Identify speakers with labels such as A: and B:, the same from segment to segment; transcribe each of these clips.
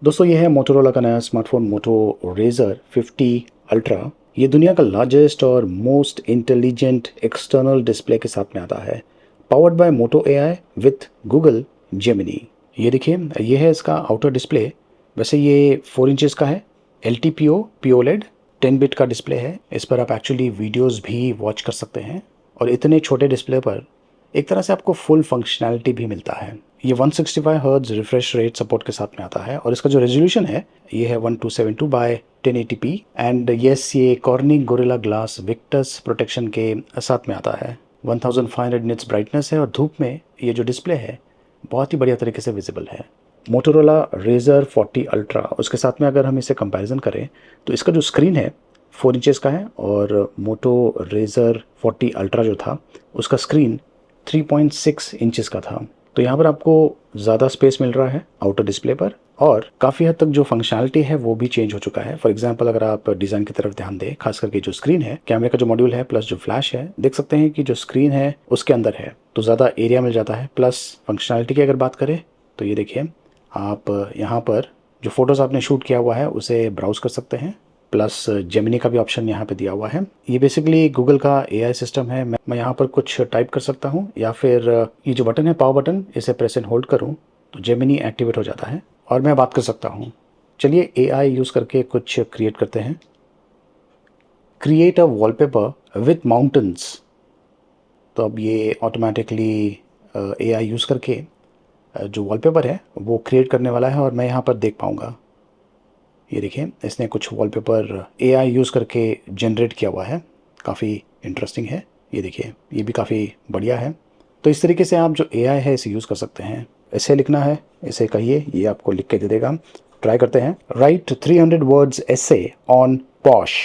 A: दोस्तों ये है मोटोरोला का नया स्मार्टफोन मोटो रेजर 50 अल्ट्रा। ये दुनिया का लार्जेस्ट और मोस्ट इंटेलिजेंट एक्सटर्नल डिस्प्ले के साथ में आता है, powered by Moto AI with Google Gemini. ये देखिए, ये है इसका आउटर डिस्प्ले। वैसे ये 4 इंचेस का है, L T P O POLED 10 bit का डिस्प्ले है। इस पर आप एक्चुअली वीडियोज़ भी वॉच कर सकते हैं और इतने छोटे डिस्प्ले पर एक तरह से आपको फुल फंक्शनैलिटी भी मिलता है। ये 165 हर्ट्ज रिफ्रेश रेट सपोर्ट के साथ में आता है और इसका जो रेजोल्यूशन है ये है 1272 बाय 1080p एंड यस, ये cornering gorilla glass Victus protection के साथ में आता है। 1500 निट्स ब्राइटनेस है और धूप में ये जो डिस्प्ले है बहुत ही बढ़िया तरीके से विजिबल है। मोटोरोला रेजर 40 अल्ट्रा, उसके साथ में अगर हम इसे कंपैरिजन करें तो इसका जो स्क्रीन है 4 इंचेस का है और मोटो रेजर 40 अल्ट्रा जो था उसका स्क्रीन 3.6 इंचेस का था। तो यहाँ पर आपको ज़्यादा स्पेस मिल रहा है आउटर डिस्प्ले पर और काफ़ी हद तक जो फंक्शनैलिटी है वो भी चेंज हो चुका है। फॉर एग्जांपल अगर आप डिज़ाइन की तरफ ध्यान दें, खास करके जो स्क्रीन है, कैमरे का जो मॉड्यूल है प्लस जो फ्लैश है, देख सकते हैं कि जो स्क्रीन है उसके अंदर है तो ज़्यादा एरिया मिल जाता है। प्लस फंक्शनैलिटी की अगर बात करें तो ये देखिए, आप यहाँ पर जो फोटोज़ आपने शूट किया हुआ है उसे ब्राउज कर सकते हैं। प्लस जेमिनी का भी ऑप्शन यहाँ पे दिया हुआ है। ये बेसिकली गूगल का एआई सिस्टम है। मैं यहाँ पर कुछ टाइप कर सकता हूँ या फिर ये जो बटन है पावर बटन, इसे प्रेस एंड होल्ड करूँ तो जेमिनी एक्टिवेट हो जाता है और मैं बात कर सकता हूँ। चलिए एआई यूज़ करके कुछ क्रिएट करते हैं। Create a wallpaper with mountains. तो अब ये ऑटोमेटिकली एआई यूज़ करके जो वॉलपेपर है वो क्रिएट करने वाला है और मैं यहाँ पर देख पाऊँगा। ये देखिए, इसने कुछ वॉलपेपर एआई यूज़ करके जनरेट किया हुआ है, काफ़ी इंटरेस्टिंग है। ये देखिए, ये भी काफ़ी बढ़िया है। तो इस तरीके से आप जो एआई है इसे यूज़ कर सकते हैं। ऐसे लिखना है, इसे कहिए, ये आपको लिख के दे देगा। ट्राई करते हैं। Right 300 words essay on posh.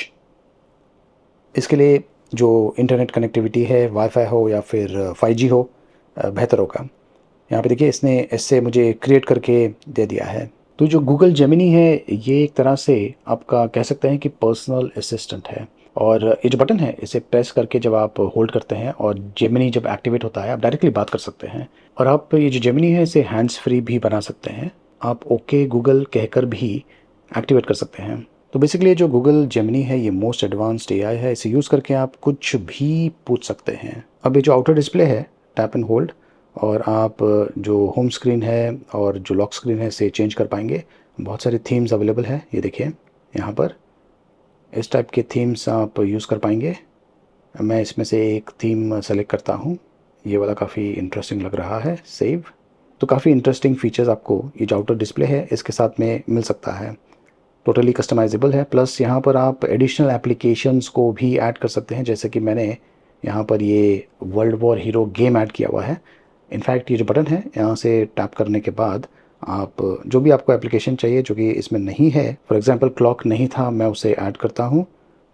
A: इसके लिए जो इंटरनेट कनेक्टिविटी है, वाईफाई हो या फिर 5G हो, बेहतर होगा। यहाँ पे देखिए, इसने ऐसे मुझे क्रिएट करके दे दिया है। तो जो गूगल जेमिनी है ये एक तरह से आपका कह सकते हैं कि पर्सनल असिस्टेंट है और ये जो बटन है इसे प्रेस करके जब आप होल्ड करते हैं और जेमिनी जब एक्टिवेट होता है आप डायरेक्टली बात कर सकते हैं। और आप ये जो जेमिनी है इसे हैंड्स फ्री भी बना सकते हैं। आप ओके गूगल कहकर भी एक्टिवेट कर सकते हैं। तो बेसिकली जो गूगल जेमिनी है ये मोस्ट एडवांस्ड एआई है। इसे यूज़ करके आप कुछ भी पूछ सकते हैं। अब ये जो आउटर डिस्प्ले है, टैप एंड होल्ड, और आप जो होम स्क्रीन है और जो लॉक स्क्रीन है इसे चेंज कर पाएंगे। बहुत सारे थीम्स अवेलेबल है। ये देखिए, यहाँ पर इस टाइप के थीम्स आप यूज़ कर पाएंगे। मैं इसमें से एक थीम सेलेक्ट करता हूँ। ये वाला काफ़ी इंटरेस्टिंग लग रहा है, सेव। तो काफ़ी इंटरेस्टिंग फीचर्स आपको ये जो आउटर डिस्प्ले है इसके साथ में मिल सकता है। टोटली कस्टमाइजेबल है। प्लस यहाँ पर आप एडिशनल एप्लीकेशंस को भी ऐड कर सकते हैं, जैसे कि मैंने यहाँ पर ये world war hero game add किया हुआ है। इनफैक्ट ये जो बटन है यहाँ से टैप करने के बाद आप जो भी आपको एप्लीकेशन चाहिए जो कि इसमें नहीं है, फॉर एग्जांपल क्लॉक नहीं था, मैं उसे ऐड करता हूँ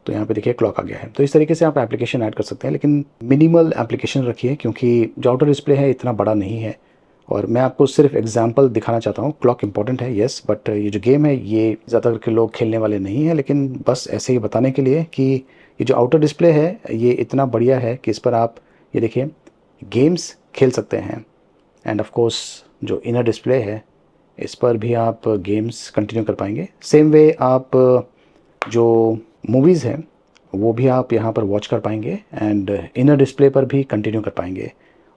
A: तो यहाँ पे देखिए क्लॉक आ गया है। तो इस तरीके से आप एप्लीकेशन ऐड कर सकते हैं, लेकिन मिनिमल एप्लीकेशन रखिए क्योंकि जो आउटर डिस्प्ले है इतना बड़ा नहीं है और मैं आपको सिर्फ एग्जांपल दिखाना चाहता हूँ। क्लॉक इंपॉर्टेंट है येस, बट ये जो गेम है ये ज़्यादा करके लोग खेलने वाले नहीं है, लेकिन बस ऐसे ही बताने के लिए कि ये जो आउटर डिस्प्ले है ये इतना बढ़िया है कि इस पर आप ये देखिए गेम्स खेल सकते हैं। एंड ऑफ कोर्स जो इनर डिस्प्ले है इस पर भी आप गेम्स कंटिन्यू कर पाएंगे। सेम वे आप जो मूवीज़ हैं वो भी आप यहाँ पर वॉच कर पाएंगे एंड इनर डिस्प्ले पर भी कंटिन्यू कर पाएंगे।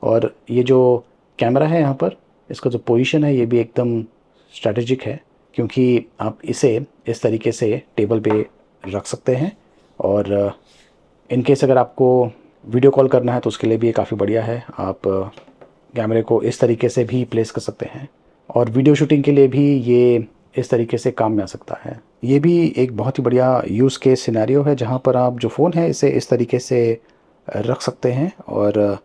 A: और ये जो कैमरा है यहाँ पर, इसका जो पोजीशन है ये भी एकदम स्ट्रैटेजिक है क्योंकि आप इसे इस तरीके से टेबल पे रख सकते हैं और इन केस अगर आपको वीडियो कॉल करना है तो उसके लिए भी ये काफ़ी बढ़िया है। आप कैमरे को इस तरीके से भी प्लेस कर सकते हैं और वीडियो शूटिंग के लिए भी ये इस तरीके से काम में आ सकता है। ये भी एक बहुत ही बढ़िया यूज़ केस सिनेरियो है जहाँ पर आप जो फ़ोन है इसे इस तरीके से रख सकते हैं और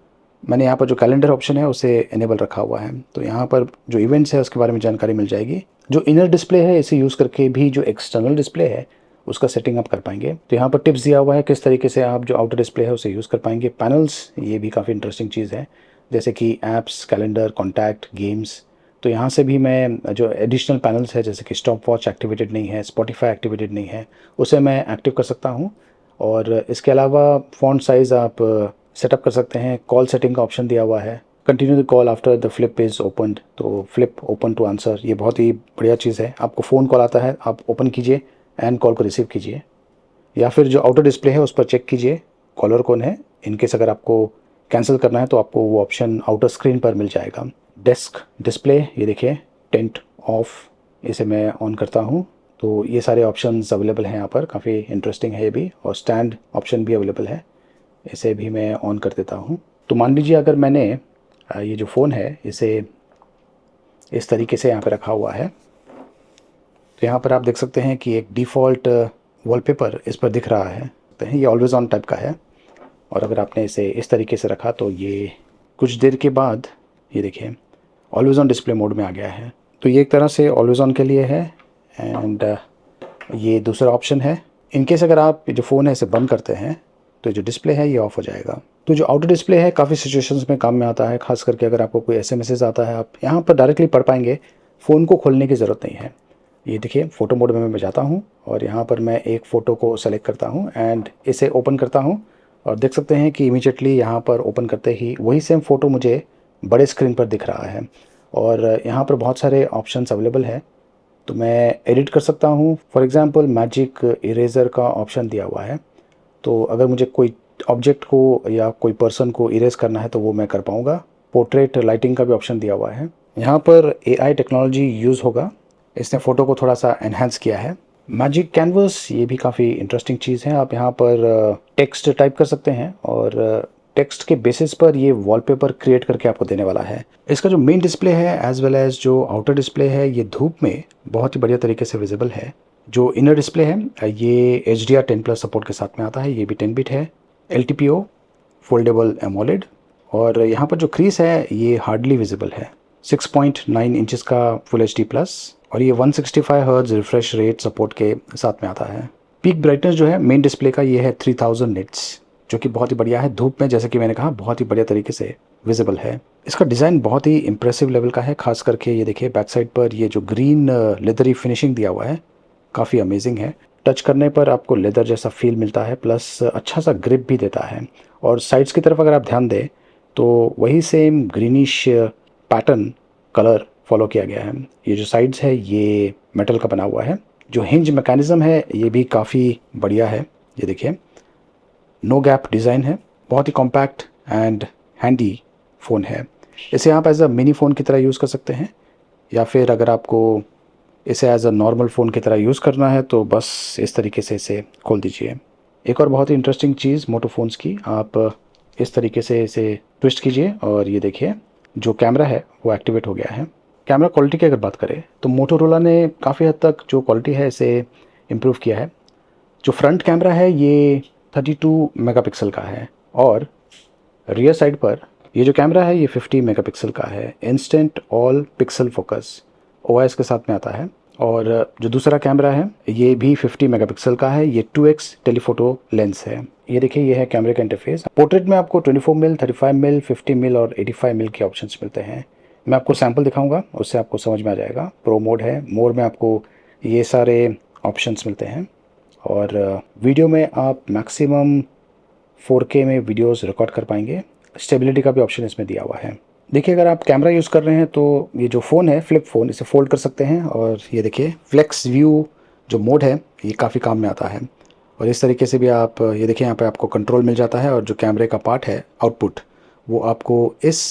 A: मैंने यहाँ पर जो कैलेंडर ऑप्शन है उसे इनेबल रखा हुआ है, तो यहाँ पर जो इवेंट्स है उसके बारे में जानकारी मिल जाएगी। जो इनर डिस्प्ले है इसे यूज़ करके भी जो एक्सटर्नल डिस्प्ले है उसका सेटिंग आप कर पाएंगे। तो यहाँ पर टिप्स दिया हुआ है किस तरीके से आप जो आउटर डिस्प्ले है उसे यूज़ कर पाएंगे। पैनल्स, ये भी काफ़ी इंटरेस्टिंग चीज़ है, जैसे कि ऐप्स, कैलेंडर, कॉन्टैक्ट, गेम्स। तो यहाँ से भी मैं जो एडिशनल पैनल्स है जैसे कि स्टॉप वॉच एक्टिवेटेड नहीं है, स्पॉटिफाई एक्टिवेटेड नहीं है, उसे मैं एक्टिव कर सकता हूँ। और इसके अलावा फ़ॉन्ट साइज़ आप सेटअप कर सकते हैं। कॉल सेटिंग का ऑप्शन दिया हुआ है continue the call after the flip is opened, तो फ्लिप ओपन टू आंसर, ये बहुत ही बढ़िया चीज़ है। आपको फ़ोन कॉल आता है, आप ओपन कीजिए एंड कॉल को रिसीव कीजिए, या फिर जो आउटर डिस्प्ले है उस पर चेक कीजिए कॉलर कौन है। इनकेस अगर आपको कैंसिल करना है तो आपको वो ऑप्शन आउटर स्क्रीन पर मिल जाएगा। डेस्क डिस्प्ले, ये देखिए टेंट ऑफ, इसे मैं ऑन करता हूँ तो ये सारे ऑप्शंस अवेलेबल हैं यहाँ पर, काफ़ी इंटरेस्टिंग है ये भी। और स्टैंड ऑप्शन भी अवेलेबल है, इसे भी मैं ऑन कर देता हूँ। तो मान लीजिए अगर मैंने ये जो फ़ोन है इसे इस तरीके से यहाँ पे रखा हुआ है, तो यहाँ पर आप देख सकते हैं कि एक डिफ़ॉल्ट वॉलपेपर इस पर दिख रहा है, तो ये ऑलवेज़ ऑन टाइप का है। और अगर आपने इसे इस तरीके से रखा तो ये कुछ देर के बाद ये देखिए ऑलवेज़ ऑन डिस्प्ले मोड में आ गया है। तो ये एक तरह से ऑलवेज़ ऑन के लिए है। एंड ये दूसरा ऑप्शन है, इनकेस अगर आप जो फ़ोन है इसे बंद करते हैं तो जो डिस्प्ले है ये ऑफ हो जाएगा। तो जो आउटर डिस्प्ले है काफ़ी सिचुएशंस में काम में आता है, खास करके अगर आपको कोई एसएमएस आता है आप यहाँ पर डायरेक्टली पढ़ पाएंगे, फ़ोन को खोलने की ज़रूरत नहीं है। ये देखिए फ़ोटो मोड में मैं जाता हूँ और यहाँ पर मैं एक फ़ोटो को सेलेक्ट करता हूँ एंड इसे ओपन करता हूँ, और देख सकते हैं कि इमीडिएटली यहाँ पर ओपन करते ही वही सेम फ़ोटो मुझे बड़े स्क्रीन पर दिख रहा है। और यहाँ पर बहुत सारे ऑप्शंस अवेलेबल है, तो मैं एडिट कर सकता हूँ। फॉर एग्ज़ाम्पल मैजिक इरेज़र का ऑप्शन दिया हुआ है, तो अगर मुझे कोई ऑब्जेक्ट को या कोई पर्सन को इरेज करना है तो वो मैं कर पाऊँगा। पोर्ट्रेट लाइटिंग का भी ऑप्शन दिया हुआ है। यहाँ पर एआई टेक्नोलॉजी यूज़ होगा, इसने फ़ोटो को थोड़ा सा एनहांस किया है। मैजिक कैनवस, ये भी काफ़ी इंटरेस्टिंग चीज़ है। आप यहाँ पर टेक्स्ट टाइप कर सकते हैं और टेक्स्ट के बेसिस पर ये वॉलपेपर क्रिएट करके आपको देने वाला है। इसका जो मेन डिस्प्ले है एज वेल एज जो आउटर डिस्प्ले है ये धूप में बहुत ही बढ़िया तरीके से विजिबल है। जो इनर डिस्प्ले है ये HDR10+ सपोर्ट के साथ में आता है, ये भी 10 बिट है। LTPO फोल्डेबल एमोलेड, और यहाँ पर जो क्रीज है ये हार्डली विजिबल है। 6.9 इंचेस का फुल HD+, और ये 165 हर्ट्ज रिफ्रेश रेट सपोर्ट के साथ में आता है। पीक ब्राइटनेस जो है मेन डिस्प्ले का ये है 3000 निट्स, जो कि बहुत ही बढ़िया है। धूप में जैसे कि मैंने कहा बहुत ही बढ़िया तरीके से विजिबल है। इसका डिज़ाइन बहुत ही इंप्रेसिव लेवल का है, खास करके ये देखिए बैक साइड पर ये जो ग्रीन लेदरी फिनिशिंग दिया हुआ है काफ़ी अमेजिंग है। टच करने पर आपको लेदर जैसा फील मिलता है, प्लस अच्छा सा ग्रिप भी देता है। और साइड्स की तरफ अगर आप ध्यान दें तो वही same greenish pattern colour follow किया गया है। ये जो साइड्स है ये मेटल का बना हुआ है। जो हिंज मैकेनिज़्म है ये भी काफ़ी बढ़िया है। ये देखिए नो गैप डिज़ाइन है, बहुत ही कॉम्पैक्ट एंड हैंडी फ़ोन है। इसे आप एज अ मिनी फ़ोन की तरह यूज़ कर सकते हैं, या फिर अगर आपको इसे एज अ नॉर्मल फ़ोन की तरह यूज़ करना है तो बस इस तरीके से इसे खोल दीजिए। एक और बहुत ही इंटरेस्टिंग चीज़ मोटो फ़ोन्स की, आप इस तरीके से इसे ट्विस्ट कीजिए और ये देखिए जो कैमरा है वो एक्टिवेट हो गया है। कैमरा क्वालिटी की अगर बात करें तो मोटोरोला ने काफ़ी हद तक जो क्वालिटी है इसे इम्प्रूव किया है। जो फ्रंट कैमरा है ये 32 मेगापिक्सल का है, और रियर साइड पर ये जो कैमरा है ये 50 मेगापिक्सल का है। Instant all pixel focus OIS के साथ में आता है। और जो दूसरा कैमरा है ये भी 50 मेगापिक्सल का है, ये 2x टेलीफोटो लेंस है। ये देखिए ये है कैमरे का इंटरफेस। पोर्ट्रेट में आपको 24 मिल, 35 मिल, 50 मिल और 85 मिल के ऑप्शंस मिलते हैं। मैं आपको सैम्पल दिखाऊंगा, उससे आपको समझ में आ जाएगा। प्रो मोड है, मोर में आपको ये सारे ऑप्शंस मिलते हैं। और वीडियो में आप मैक्सिमम 4K में वीडियोस रिकॉर्ड कर पाएंगे। स्टेबिलिटी का भी ऑप्शन इसमें दिया हुआ है। देखिए अगर आप कैमरा यूज़ कर रहे हैं तो ये जो फ़ोन है फ्लिप फ़ोन, इसे फोल्ड कर सकते हैं, और ये देखिए फ्लेक्स व्यू जो मोड है ये काफ़ी काम में आता है। और इस तरीके से भी आप ये देखिए यहाँ पे आपको कंट्रोल मिल जाता है, और जो कैमरे का पार्ट है आउटपुट वो आपको इस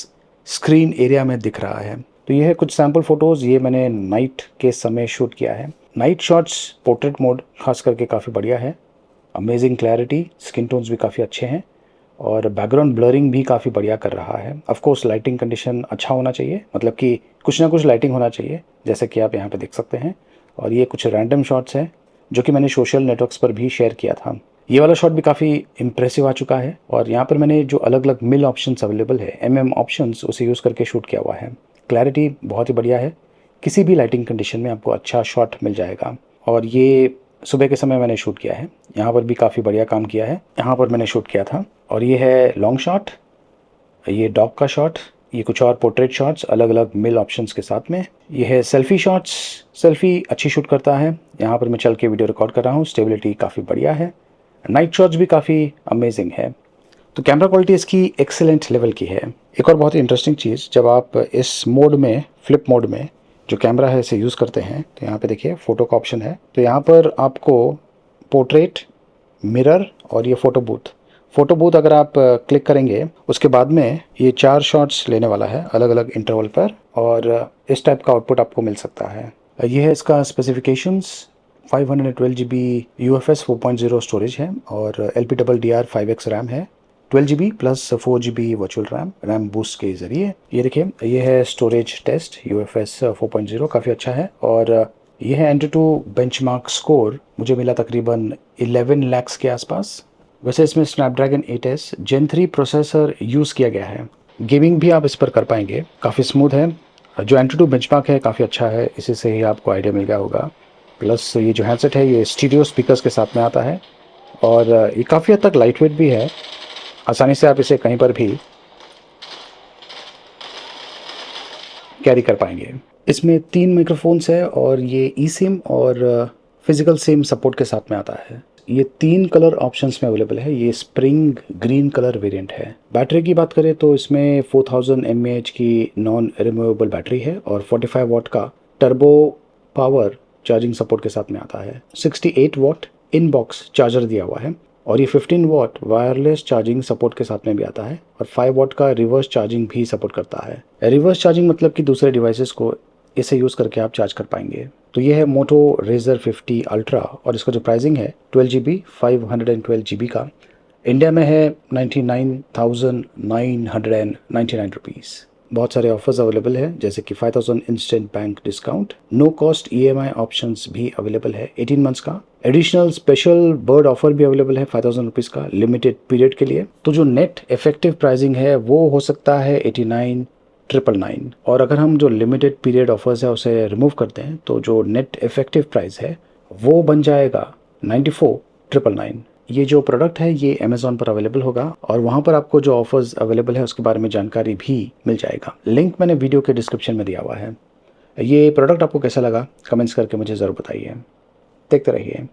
A: स्क्रीन एरिया में दिख रहा है। तो ये है कुछ सैम्पल फ़ोटोज़, ये मैंने नाइट के समय शूट किया है। नाइट शॉट्स पोर्ट्रेट मोड खास करके काफ़ी बढ़िया है। अमेजिंग क्लैरिटी, स्किन टोन्स भी काफ़ी अच्छे हैं, और बैकग्राउंड ब्लरिंग भी काफ़ी बढ़िया कर रहा है। ऑफ कोर्स लाइटिंग कंडीशन अच्छा होना चाहिए, मतलब कि कुछ ना कुछ लाइटिंग होना चाहिए, जैसे कि आप यहाँ पे देख सकते हैं। और ये कुछ रैंडम शॉट्स हैं जो कि मैंने सोशल नेटवर्क्स पर भी शेयर किया था। ये वाला शॉट भी काफ़ी इंप्रेसिव आ चुका है, और यहाँ पर मैंने जो अलग अलग मिल ऑप्शंस अवेलेबल है, ऑप्शंस, उसे यूज़ करके शूट किया हुआ है। क्लैरिटी बहुत ही बढ़िया है, किसी भी लाइटिंग कंडीशन में आपको अच्छा शॉट मिल जाएगा। और ये सुबह के समय मैंने शूट किया है, यहाँ पर भी काफ़ी बढ़िया काम किया है, यहाँ पर मैंने शूट किया था। और ये है लॉन्ग शॉट, ये डॉग का शॉट, ये कुछ और पोर्ट्रेट शॉट्स अलग अलग मिल ऑप्शंस के साथ में। ये है सेल्फी शॉट्स, सेल्फी अच्छी शूट करता है। यहाँ पर मैं चल के वीडियो रिकॉर्ड कर रहा हूँ, स्टेबिलिटी काफ़ी बढ़िया है। नाइट शॉट्स भी काफ़ी अमेजिंग है। तो कैमरा क्वालिटी इसकी एक्सेलेंट लेवल की है। एक और बहुत ही इंटरेस्टिंग चीज़, जब आप इस मोड में, फ्लिप मोड में जो कैमरा है इसे यूज़ करते हैं, तो यहाँ पे देखिए फ़ोटो का ऑप्शन है। तो यहाँ पर आपको पोर्ट्रेट, मिरर और ये फ़ोटो बूथ अगर आप क्लिक करेंगे, उसके बाद में ये 4 शॉट्स लेने वाला है अलग अलग इंटरवल पर, और इस टाइप का आउटपुट आपको मिल सकता है। ये है इसका स्पेसिफिकेशंस। 512 GB UFS 4.0 स्टोरेज है और LPDDR 5X रैम है। 12 GB plus 4 GB virtual RAM boost के ज़रिए। ये देखिए, ये है स्टोरेज टेस्ट UFS 4.0, काफ़ी अच्छा है। और ये है Antutu बेंचमार्क स्कोर, मुझे मिला तकरीबन 11 लाख के आसपास। वैसे इसमें Snapdragon 8S Gen 3 processor use किया गया है। गेमिंग भी आप इस पर कर पाएंगे, काफ़ी स्मूथ है। जो Antutu बेंचमार्क है काफ़ी अच्छा है, इसी से ही आपको आइडिया मिल गया होगा। प्लस ये जो हैंडसेट है ये स्टीरियो स्पीकर्स के साथ में आता है और ये काफ़ी हद तक लाइट वेट भी है। आसानी से आप इसे कहीं पर भी कैरी कर पाएंगे। इसमें 3 माइक्रोफोन्स है और ये ई सिम और फिजिकल सिम सपोर्ट के साथ में आता है। ये 3 कलर ऑप्शंस में अवेलेबल है। ये स्प्रिंग ग्रीन कलर वेरिएंट है। बैटरी की बात करें तो इसमें 4000 mAh की नॉन रिमूवेबल बैटरी है और 45 वाट का टर्बो पावर चार्जिंग सपोर्ट के साथ में आता है। 68 वाट इन बॉक्स चार्जर दिया हुआ है और ये 15 वाट वायरलेस चार्जिंग सपोर्ट के साथ में भी आता है और 5 वाट का रिवर्स चार्जिंग भी सपोर्ट करता है। रिवर्स चार्जिंग मतलब कि दूसरे डिवाइसेस को इसे यूज़ करके आप चार्ज कर पाएंगे। तो ये है मोटो रेजर 50 अल्ट्रा और इसका जो प्राइसिंग है 12 GB 512 GB का, इंडिया में है 99,999 रुपीज़। बहुत सारे ऑफर्स अवेलेबल है, जैसे कि 5000 instant bank discount, no cost EMI options भी अवेलेबल है 18 मंथ्स का। एडिशनल स्पेशल बर्ड ऑफर भी अवेलेबल है 5000 रुपीज़ का लिमिटेड पीरियड के लिए। तो जो नेट इफेक्टिव प्राइसिंग है वो हो सकता है 89,999 और अगर हम जो लिमिटेड पीरियड ऑफर्स है उसे रिमूव करते हैं तो जो नेट इफेक्टिव प्राइस है वो बन जाएगा 94,999। ये जो प्रोडक्ट है ये अमेज़ॉन पर अवेलेबल होगा और वहाँ पर आपको जो ऑफर्स अवेलेबल है उसके बारे में जानकारी भी मिल जाएगा। लिंक मैंने वीडियो के डिस्क्रिप्शन में दिया हुआ है। ये प्रोडक्ट आपको कैसा लगा कमेंट्स करके मुझे ज़रूर बताइए। देखते रहिए।